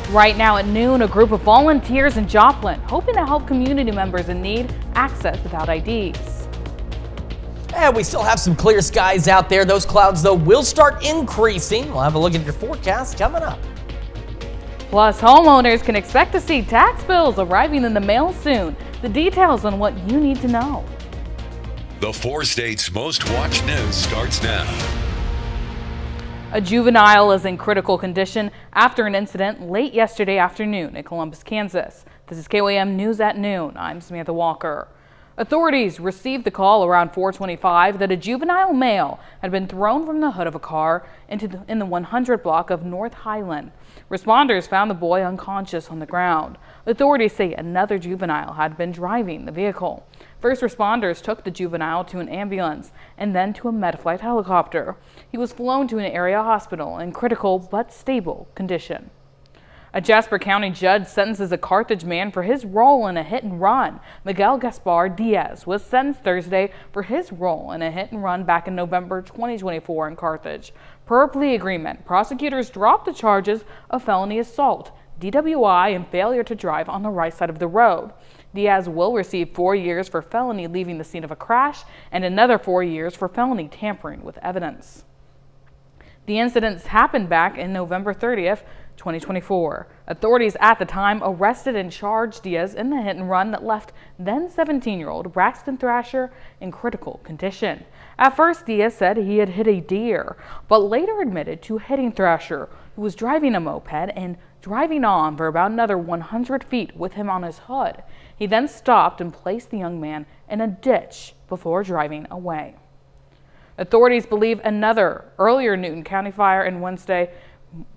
Right now at noon, a group of volunteers in Joplin hoping to help community members in need access without IDs. And we still have some clear skies out there. Those clouds, though, will start increasing. We'll have a look at your forecast coming up. Plus, homeowners can expect to see tax bills arriving in the mail soon. The details on what you need to know. The 4 states' most watched news starts now. A juvenile is in critical condition after an incident late yesterday afternoon in Columbus, Kansas. This is KOAM News at Noon. I'm Samantha Walker. Authorities received the call around 4:25 that a juvenile male had been thrown from the hood of a car in the 100 block of North Highland. Responders found the boy unconscious on the ground. Authorities say another juvenile had been driving the vehicle. First responders took the juvenile to an ambulance and then to a Medflight helicopter. He was flown to an area hospital in critical but stable condition. A Jasper County judge sentences a Carthage man for his role in a hit and run. Miguel Gaspar Diaz was sentenced Thursday for his role in a hit and run back in November 2024 in Carthage. Per a plea agreement, prosecutors dropped the charges of felony assault, DWI, and failure to drive on the right side of the road. Diaz will receive 4 years for felony leaving the scene of a crash and another 4 years for felony tampering with evidence. The incidents happened back in November 30th, 2024. Authorities at the time arrested and charged Diaz in the hit and run that left then 17-year-old Braxton Thrasher in critical condition. At first, Diaz said he had hit a deer, but later admitted to hitting Thrasher, who was driving a moped and driving on for about another 100 feet with him on his hood. He then stopped and placed the young man in a ditch before driving away. Authorities believe another earlier Newton County fire in Wednesday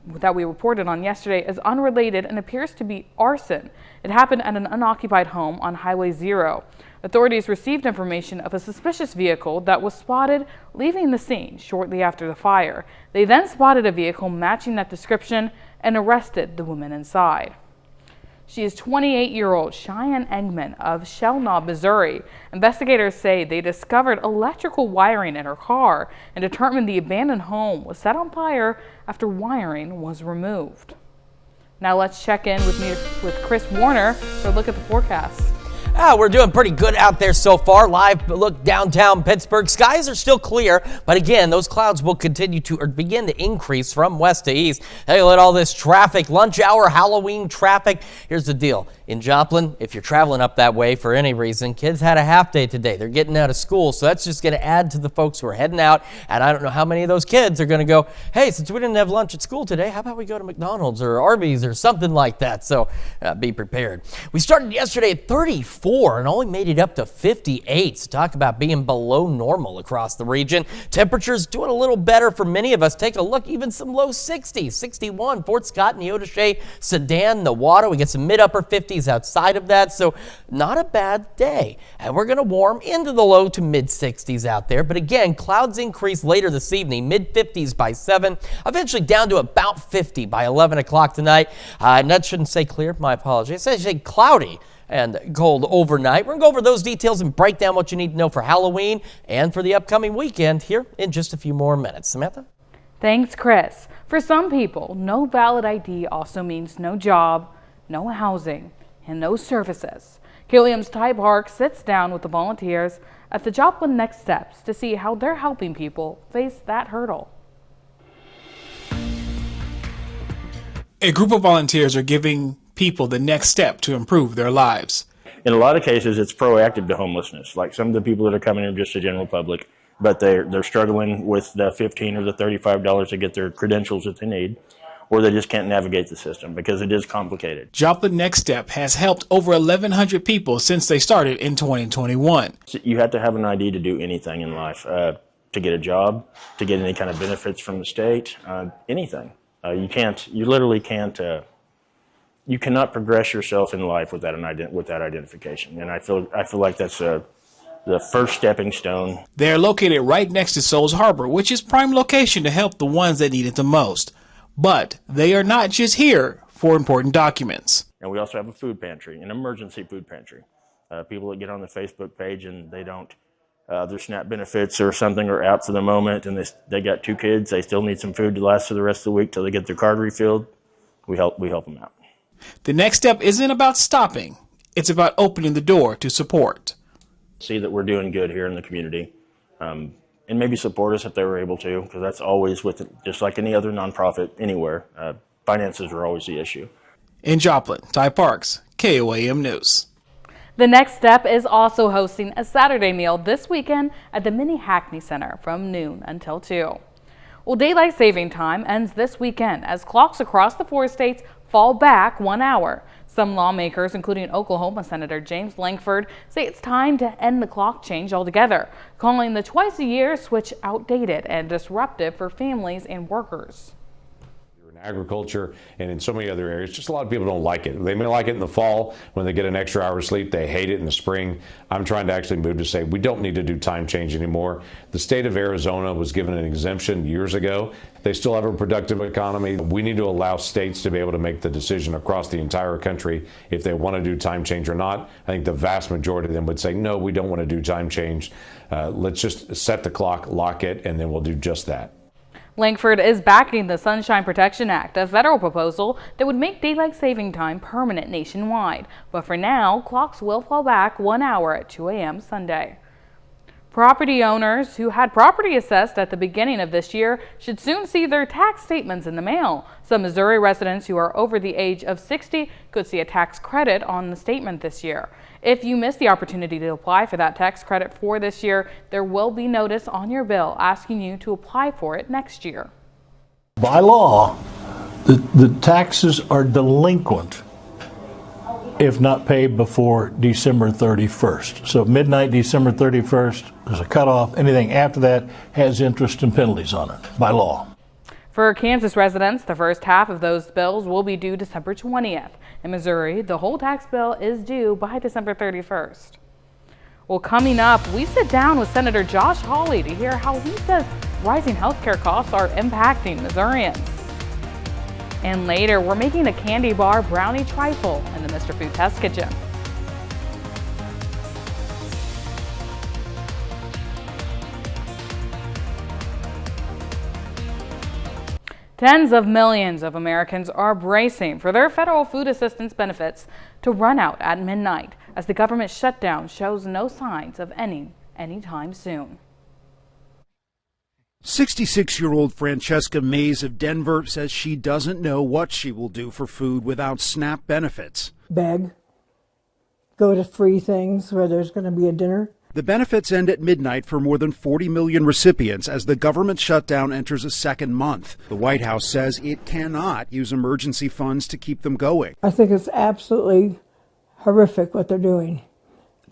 that we reported on yesterday is unrelated and appears to be arson. It happened at an unoccupied home on Highway 0. Authorities received information of a suspicious vehicle that was spotted leaving the scene shortly after the fire. They then spotted a vehicle matching that description and arrested the woman inside. She is 28-year-old Cheyenne Eggman of Shell Knob, Missouri. Investigators say they discovered electrical wiring in her car and determined the abandoned home was set on fire after wiring was removed. Now let's check in with Chris Warner for a look at the forecast. We're doing pretty good out there so far. Live look downtown Pittsburgh. Skies are still clear, but again, those clouds will continue to begin to increase from west to east. Hey, let all this traffic, lunch hour, Halloween traffic. Here's the deal. In Joplin, if you're traveling up that way for any reason, kids had a half day today. They're getting out of school, so that's just going to add to the folks who are heading out. And I don't know how many of those kids are going to go, hey, since we didn't have lunch at school today, how about we go to McDonald's or Arby's or something like that? So be prepared. We started yesterday at 34 and only made it up to 58. So talk about being below normal across the region. Temperatures doing a little better for many of us. Take a look, even some low 60s, 61, Fort Scott, Neodesha, Sedan, Nowata. We get some mid-upper 50s outside of that, so not a bad day. And we're going to warm into the low to mid-60s out there. But again, clouds increase later this evening, mid-50s by 7, eventually down to about 50 by 11 o'clock tonight. And that shouldn't say clear, my apologies. I should say cloudy and cold overnight. We're going to go over those details and break down what you need to know for Halloween and for the upcoming weekend here in just a few more minutes. Samantha? Thanks, Chris. For some people, no valid ID also means no job, no housing, and no services. KOAM's Ty Park sits down with the volunteers at the Joplin Next Steps to see how they're helping people face that hurdle. A group of volunteers are giving people the next step to improve their lives. In a lot of cases, it's proactive to homelessness. Like some of the people that are coming in are just the general public, but they're struggling with the $15 or the $35 to get their credentials that they need, or they just can't navigate the system because it is complicated. Joplin Next Step has helped over 1,100 people since they started in 2021. So you have to have an ID to do anything in life, to get a job, to get any kind of benefits from the state, anything. You literally can't. You cannot progress yourself in life without identification, and I feel like that's the first stepping stone. They are located right next to Souls Harbor, which is prime location to help the ones that need it the most. But they are not just here for important documents. And we also have a food pantry, an emergency food pantry. People that get on the Facebook page and they don't, their SNAP benefits or something are out for the moment, and they got 2 kids. They still need some food to last for the rest of the week till they get their card refilled. We help them out. The next step isn't about stopping. It's about opening the door to support. See that we're doing good here in the community, and maybe support us if they were able to, because that's always with it, just like any other nonprofit anywhere. Finances are always the issue. In Joplin, Ty Parks, KOAM News. The next step is also hosting a Saturday meal this weekend at the Mini Hackney Center from noon until 2. Well, daylight saving time ends this weekend as clocks across the 4 states fall back 1 hour. Some lawmakers, including Oklahoma Senator James Lankford, say it's time to end the clock change altogether, calling the twice-a-year switch outdated and disruptive for families and workers. In agriculture and in so many other areas, just a lot of people don't like it. They may like it in the fall when they get an extra hour of sleep. They hate it in the spring. I'm trying to actually move to say we don't need to do time change anymore. The state of Arizona was given an exemption years ago. They still have a productive economy. We need to allow states to be able to make the decision across the entire country if they want to do time change or not. I think the vast majority of them would say, no, we don't want to do time change. Let's just set the clock, lock it, and then we'll do just that. Lankford is backing the Sunshine Protection Act, a federal proposal that would make daylight saving time permanent nationwide. But for now, clocks will fall back 1 hour at 2 a.m. Sunday. Property owners who had property assessed at the beginning of this year should soon see their tax statements in the mail. Some Missouri residents who are over the age of 60 could see a tax credit on the statement this year. If you missed the opportunity to apply for that tax credit for this year, there will be notice on your bill asking you to apply for it next year. By law, the taxes are delinquent if not paid before December 31st. So midnight, December 31st, there's a cutoff. Anything after that has interest and penalties on it by law. For Kansas residents, the first half of those bills will be due December 20th. In Missouri, the whole tax bill is due by December 31st. Well, coming up, we sit down with Senator Josh Hawley to hear how he says rising healthcare costs are impacting Missourians. And later, we're making a candy bar brownie trifle in the Mr. Food Test Kitchen. Tens of millions of Americans are bracing for their federal food assistance benefits to run out at midnight as the government shutdown shows no signs of ending anytime soon. 66-year-old Francesca Mays of Denver says she doesn't know what she will do for food without SNAP benefits. Beg, go to free things where there's going to be a dinner. The benefits end at midnight for more than 40 million recipients as the government shutdown enters a second month. The White House says it cannot use emergency funds to keep them going. I think it's absolutely horrific what they're doing.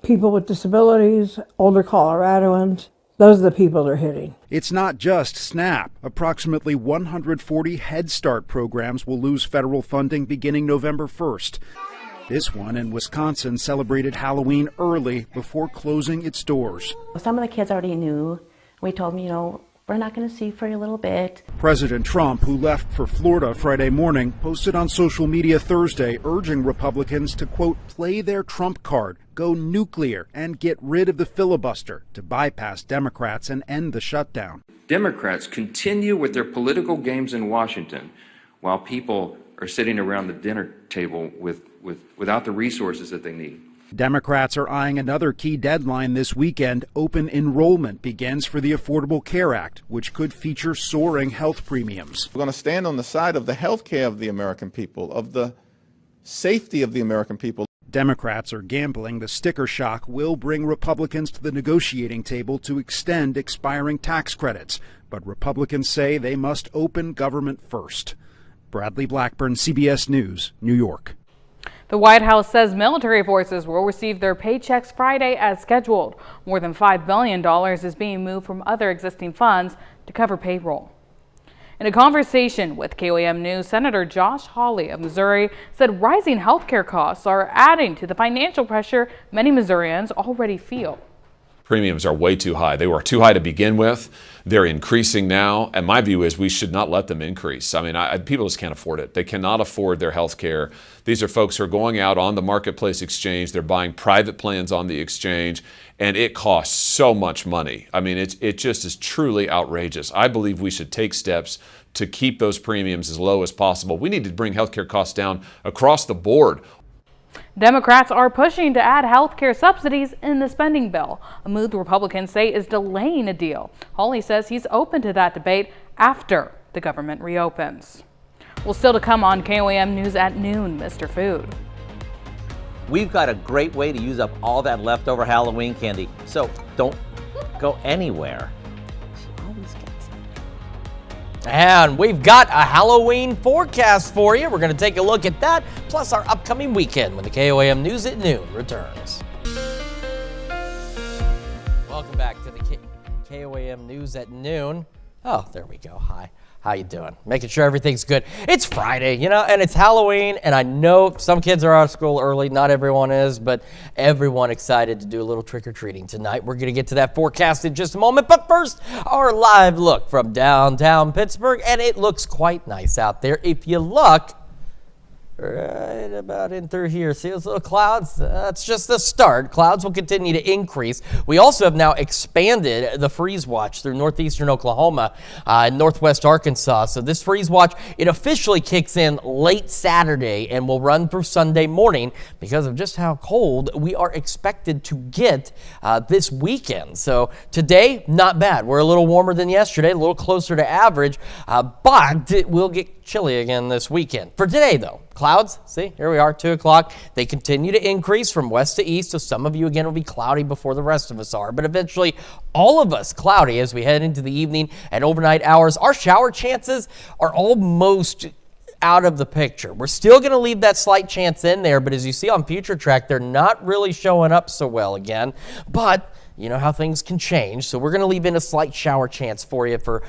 People with disabilities, older Coloradoans, those are the people they're hitting. It's not just SNAP. Approximately 140 Head Start programs will lose federal funding beginning November 1st. This one in Wisconsin celebrated Halloween early before closing its doors. Some of the kids already knew. We told them, we're not going to see you for a little bit. President Trump, who left for Florida Friday morning, posted on social media Thursday urging Republicans to, quote, play their Trump card, go nuclear, and get rid of the filibuster to bypass Democrats and end the shutdown. Democrats continue with their political games in Washington while people are sitting around the dinner table without the resources that they need. Democrats are eyeing another key deadline this weekend. Open enrollment begins for the Affordable Care Act, which could feature soaring health premiums. We're going to stand on the side of the health care of the American people, of the safety of the American people. Democrats are gambling the sticker shock will bring Republicans to the negotiating table to extend expiring tax credits. But Republicans say they must open government first. Bradley Blackburn, CBS News, New York. The White House says military forces will receive their paychecks Friday as scheduled. More than $5 billion is being moved from other existing funds to cover payroll. In a conversation with KOAM News, Senator Josh Hawley of Missouri said rising healthcare costs are adding to the financial pressure many Missourians already feel. Premiums are way too high. They were too high to begin with. They're increasing now, and my view is we should not let them increase. I mean, people just can't afford it. They cannot afford their health care. These are folks who are going out on the marketplace exchange. They're buying private plans on the exchange, and it costs so much money. I mean, it just is truly outrageous. I believe we should take steps to keep those premiums as low as possible. We need to bring healthcare costs down across the board. Democrats are pushing to add health care subsidies in the spending bill, a move the Republicans say is delaying a deal. Hawley says he's open to that debate after the government reopens. Well, still to come on KOAM News at Noon, Mr. Food. We've got a great way to use up all that leftover Halloween candy, so don't go anywhere. And we've got a Halloween forecast for you. We're going to take a look at that, plus our upcoming weekend when the KOAM News at Noon returns. Welcome back to the KOAM News at Noon. Oh, there we go. Hi. How you doing? Making sure everything's good. It's Friday, and it's Halloween, and I know some kids are out of school early. Not everyone is, but everyone excited to do a little trick-or-treating tonight. We're going to get to that forecast in just a moment, but first, our live look from downtown Pittsburgh, and it looks quite nice out there. If you look right about in through here, see those little clouds? That's just the start. Clouds will continue to increase. We also have now expanded the freeze watch through northeastern Oklahoma and northwest Arkansas. So this freeze watch, it officially kicks in late Saturday and will run through Sunday morning because of just how cold we are expected to get this weekend. So today, not bad. We're a little warmer than yesterday, a little closer to average, but it will get chilly again this weekend. For today, though, clouds, see, here we are, 2 o'clock. They continue to increase from west to east, so some of you, again, will be cloudy before the rest of us are. But eventually, all of us cloudy as we head into the evening and overnight hours. Our shower chances are almost out of the picture. We're still going to leave that slight chance in there, but as you see on Future Track, they're not really showing up so well again. But you know how things can change, so we're going to leave in a slight shower chance for you for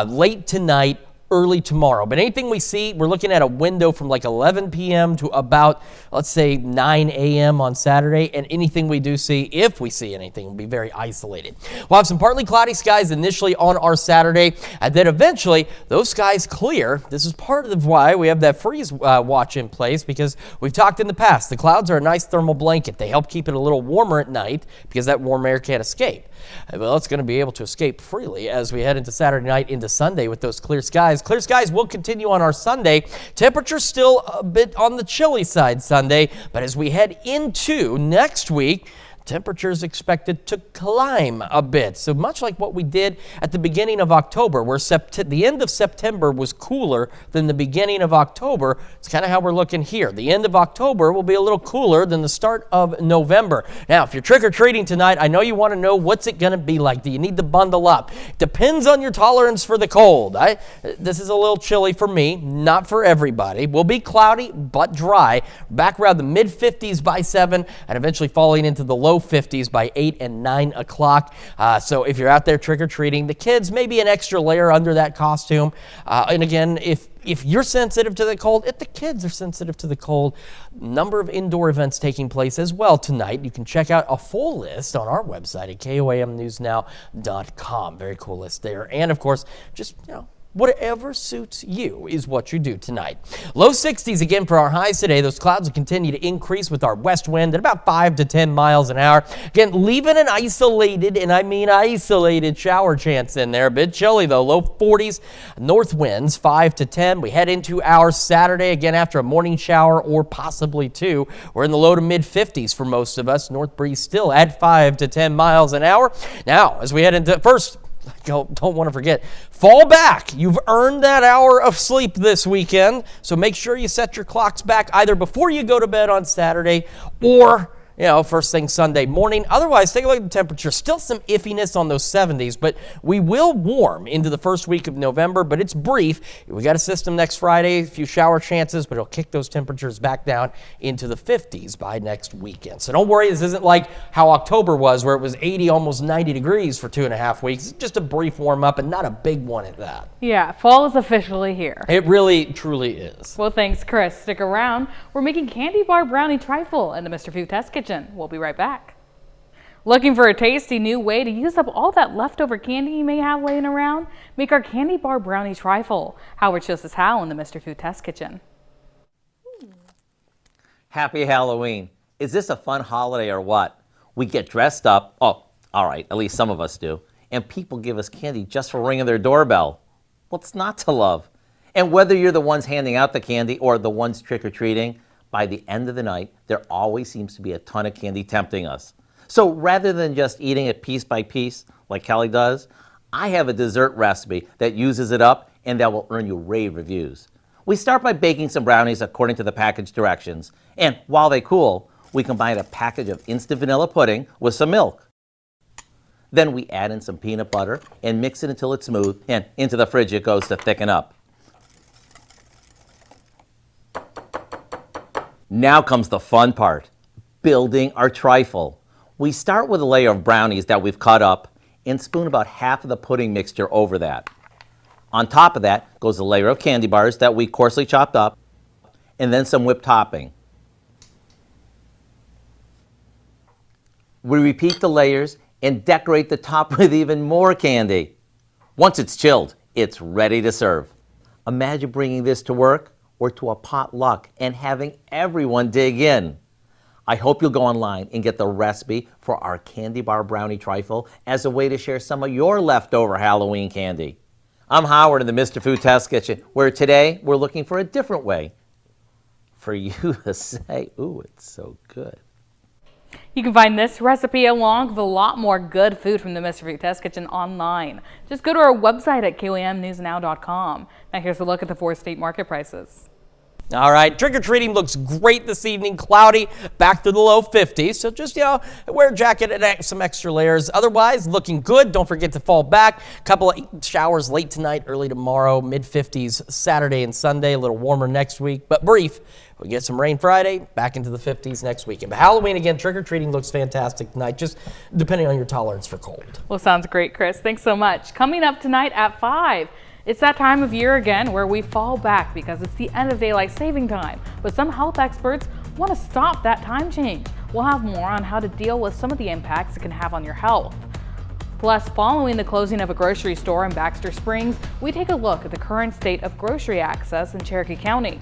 late tonight, early tomorrow. But anything we see, we're looking at a window from like 11 p.m. to about, let's say, 9 a.m. on Saturday. And anything we do see, if we see anything, will be very isolated. We'll have some partly cloudy skies initially on our Saturday, and then eventually those skies clear. This is part of why we have that freeze watch in place, because we've talked in the past. The clouds are a nice thermal blanket. They help keep it a little warmer at night because that warm air can't escape. Well, it's going to be able to escape freely as we head into Saturday night into Sunday with those clear skies. Clear skies will continue on our Sunday. Temperatures still a bit on the chilly side Sunday, but as we head into next week, temperatures expected to climb a bit. So much like what we did at the beginning of October, where the end of September was cooler than the beginning of October, it's kind of how we're looking here. The end of October will be a little cooler than the start of November. Now, if you're trick-or-treating tonight, I know you want to know what's it going to be like. Do you need to bundle up? Depends on your tolerance for the cold. This is a little chilly for me, not for everybody. Will be cloudy but dry. Back around the mid-50s by 7 and eventually falling into the low 50s by 8 and 9 o'clock. So if you're out there trick-or-treating, the kids, maybe an extra layer under that costume. And again, if you're sensitive to the cold, if the kids are sensitive to the cold, number of indoor events taking place as well tonight. You can check out a full list on our website at koamnewsnow.com. Very cool list there. And of course, just, whatever suits you is what you do tonight. Low 60s again for our highs today. Those clouds will continue to increase with our west wind at about 5 to 10 miles an hour. Again, leaving an isolated, and I mean isolated, shower chance in there. A bit chilly though. Low 40s, north winds 5 to 10. We head into our Saturday again after a morning shower or possibly two. We're in the low to mid 50s for most of us. North breeze still at 5 to 10 miles an hour. Now, as we head into first, don't want to forget, fall back. You've earned that hour of sleep this weekend, so make sure you set your clocks back either before you go to bed on Saturday or first thing Sunday morning. Otherwise, take a look at the temperature. Still some iffiness on those 70s, but we will warm into the first week of November, but it's brief. We got a system next Friday, a few shower chances, but it'll kick those temperatures back down into the 50s by next weekend. So don't worry, this isn't like how October was, where it was 80, almost 90 degrees for 2.5 weeks. It's just a brief warm up and not a big one at that. Yeah, fall is officially here. It really, truly is. Well, thanks, Chris. Stick around. We're making candy bar brownie trifle in the Mr. Food Test Kitchen. We'll be right back. Looking for a tasty new way to use up all that leftover candy you may have laying around? Make our candy bar brownie trifle. Howard shows us how in the Mr. Food Test Kitchen. Happy Halloween. Is this a fun holiday or what? We get dressed up. Oh, all right, at least some of us do. And people give us candy just for ringing their doorbell. What's not to love? And whether you're the ones handing out the candy or the ones trick-or-treating, by the end of the night, there always seems to be a ton of candy tempting us. So rather than just eating it piece by piece, like Kelly does, I have a dessert recipe that uses it up and that will earn you rave reviews. We start by baking some brownies according to the package directions, and while they cool, we combine a package of instant vanilla pudding with some milk. Then we add in some peanut butter and mix it until it's smooth, and into the fridge it goes to thicken up. Now comes the fun part, building our trifle. We start with a layer of brownies that we've cut up and spoon about half of the pudding mixture over that. On top of that goes a layer of candy bars that we coarsely chopped up, and then some whipped topping. We repeat the layers and decorate the top with even more candy. Once it's chilled, it's ready to serve. Imagine bringing this to work or to a potluck and having everyone dig in. I hope you'll go online and get the recipe for our candy bar brownie trifle as a way to share some of your leftover Halloween candy. I'm Howard in the Mr. Food Test Kitchen, where today we're looking for a different way for you to say, ooh, it's so good. You can find this recipe along with a lot more good food from the Mr. Food Test Kitchen online. Just go to our website at KOAMnewsnow.com. Now here's a look at the 4-state market prices. All right, trick-or-treating looks great this evening. Cloudy, back to the low 50s. So just, wear a jacket and some extra layers. Otherwise, looking good. Don't forget to fall back. A couple of showers late tonight, early tomorrow, mid-50s Saturday and Sunday. A little warmer next week, but brief. We get some rain Friday, back into the 50s next weekend. But Halloween, again, trick-or-treating looks fantastic tonight, just depending on your tolerance for cold. Well, sounds great, Chris. Thanks so much. Coming up tonight at 5. It's that time of year again where we fall back because it's the end of daylight saving time. But some health experts want to stop that time change. We'll have more on how to deal with some of the impacts it can have on your health. Plus, following the closing of a grocery store in Baxter Springs, we take a look at the current state of grocery access in Cherokee County.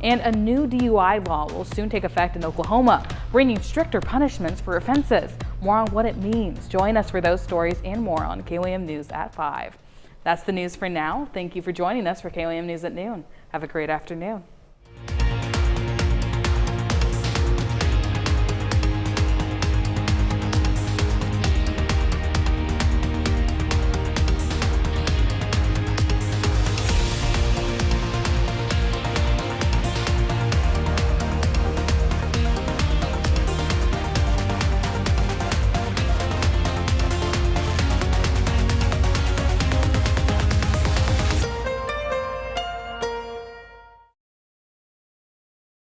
And a new DUI law will soon take effect in Oklahoma, bringing stricter punishments for offenses. More on what it means. Join us for those stories and more on KOAM News at 5. That's the news for now. Thank you for joining us for KOAM News at noon. Have a great afternoon.